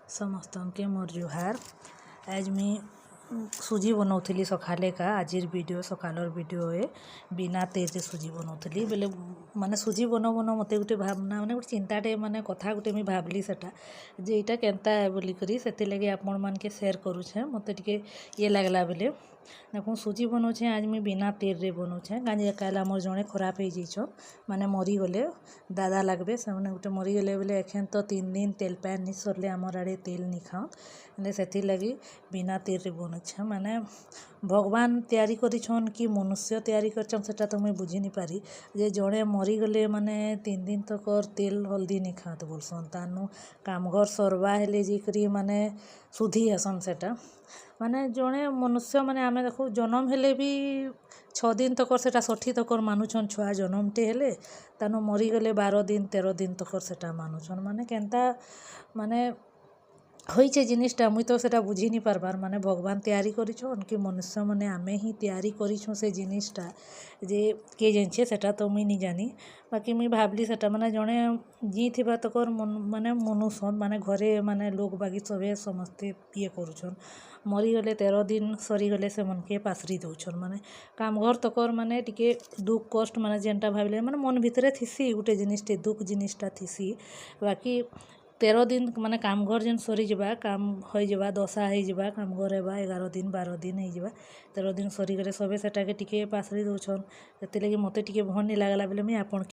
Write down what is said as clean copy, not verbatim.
ସମସ୍ତଙ୍କୁ ମୋର ଜୁହାର। ଆଜ ମୁଇଁ ସୁଜି ବନଉଥିଲି ସକାଳେ କା ଆଜିର ଭିଡ଼ିଓ ସକାଳର ଭିଡ଼ିଓ ବିନା ତେଲରେ ସୁଜି ବନଉଥିଲି ବେଲେ ମାନେ ସୁଜି ବନଉ ମୋତେ ଗୋଟେ ଭାବନା ମାନେ ଗୋଟେ ଚିନ୍ତାଟେ ମାନେ କଥା ଗୋଟେ ମୁଇଁ ଭାବଲି ସେଟା ଯେ ଏଇଟା କେନ୍ତା ବୋଲିକରି ସେଥିଲାଗି ଆପଣମାନକେ ସେୟାର କରୁଛେ ମୋତେ ଟିକେ ଇଏ ଲାଗଲା ବେଲେ ଦେଖୁନ୍ ସୁଜି ବନଉଛେ ଆଜ ମୁଇଁ ବିନା ତେଲରେ ବନଉଛେ କାଁଯେ କାଲ ଆମର ଜଣେ ଖରାପ ହେଇଯାଇଛନ୍ ମାନେ ମରିଗଲେ ଦାଦା ଲାଗବେ ସେମାନେ ଗୋଟେ ମରିଗଲେ ବେଲେ ଏଖେନ୍ ତ 3 ଦିନ ତେଲ ପାଏନ୍ ନି ସରଲେ ଆମର ଆଡ଼େ ତେଲ ନି ଖାଉଁ ହେଲେ ସେଥିର୍ଲାଗି ବିନା ତେଲରେ ବନଉଛେ ମାନେ ଭଗବାନ ତିଆରି କରିଛନ୍ କି ମନୁଷ୍ୟ ତିଆରି କରିଛନ୍ ସେଟା ତ ମୁଇଁ ବୁଝି ନି ପାରି ଯେ ଜଣେ ମରିଗଲେ ମାନେ 3 ଦିନ ତକର ତେଲ ହଳଦୀ ନି ଖାଆତ ବୋଲସନ୍ ତାନୁ କାମଘର ସରବା ହେଲେ ଯାଇକରି ମାନେ ଶୁଦ୍ଧି ହେସନ୍ ସେଟା ମାନେ ଜଣେ ମନୁଷ୍ୟ ମାନେ ଆମେ ଦେଖୁ ଜନମ ହେଲେ ବି 6 ଦିନ ତକର ସେଟା ଷଠି ତକର ମାନୁଛନ୍ ଛୁଆ ଜନମଟେ ହେଲେ ତାନୁ ମରିଗଲେ 12 ଦିନ 13 ଦିନ ତକର ସେଟା ମାନୁଛନ୍ ମାନେ କେନ୍ତା ମାନେ ହୋଇଛେ ଜିନିଷଟା ମୁଇଁ ତ ସେଟା ବୁଝି ନି ପାରବାର୍ ମାନେ ଭଗବାନ ତିଆରି କରିଛନ୍ କି ମନୁଷ୍ୟମାନେ ଆମେ ହିଁ ତିଆରି କରିଛୁଁ ସେ ଜିନିଷଟା ଯେ କିଏ ଜାଣିଛେ ସେଟା ତ ମୁଇଁ ନି ଜାନି ବାକି ମୁଇଁ ଭାବଲି ସେଟା ମାନେ ଜଣେ ଜି ଥିବା ତକର ମାନେ ମନୁସନ୍ ମାନେ ଘରେ ମାନେ ଲୋକ ବାକି ସବେ ସମସ୍ତେ ଇଏ କରୁଛନ୍ ମରିଗଲେ 13 ଦିନ ସରିଗଲେ ସେମାନକେ ପାସରି ଦଉଛନ୍ ମାନେ କାମ ଘର ତକର ମାନେ ଟିକେ ଦୁଃଖ କଷ୍ଟ ମାନେ ଯେନ୍ଟା ଭାବିଲେ ମାନେ ମନ ଭିତରେ ଥିସି ଗୋଟେ ଜିନିଷଟେ ଦୁଃଖ ଜିନିଷଟା ଥିସି ବାକି 13 ଦିନ ମାନେ କାମ ଘର ଯେନ୍ ସରିଯିବା କାମ ହୋଇଯିବା ଦଶା ହେଇଯିବା କାମ ଘର ହେବା 11 ଦିନ 12 ଦିନ ହେଇଯିବା 13 ଦିନ ସରିଗଲେ ସବେ ସେଟାକେ ଟିକେ ପାସରି ଦଉଛନ୍ ସେଥିଲାଗି ମୋତେ ଟିକେ ଭଲ୍ ନି ଲାଗଲା ବେଲେ ମୁଇଁ ଆପଣ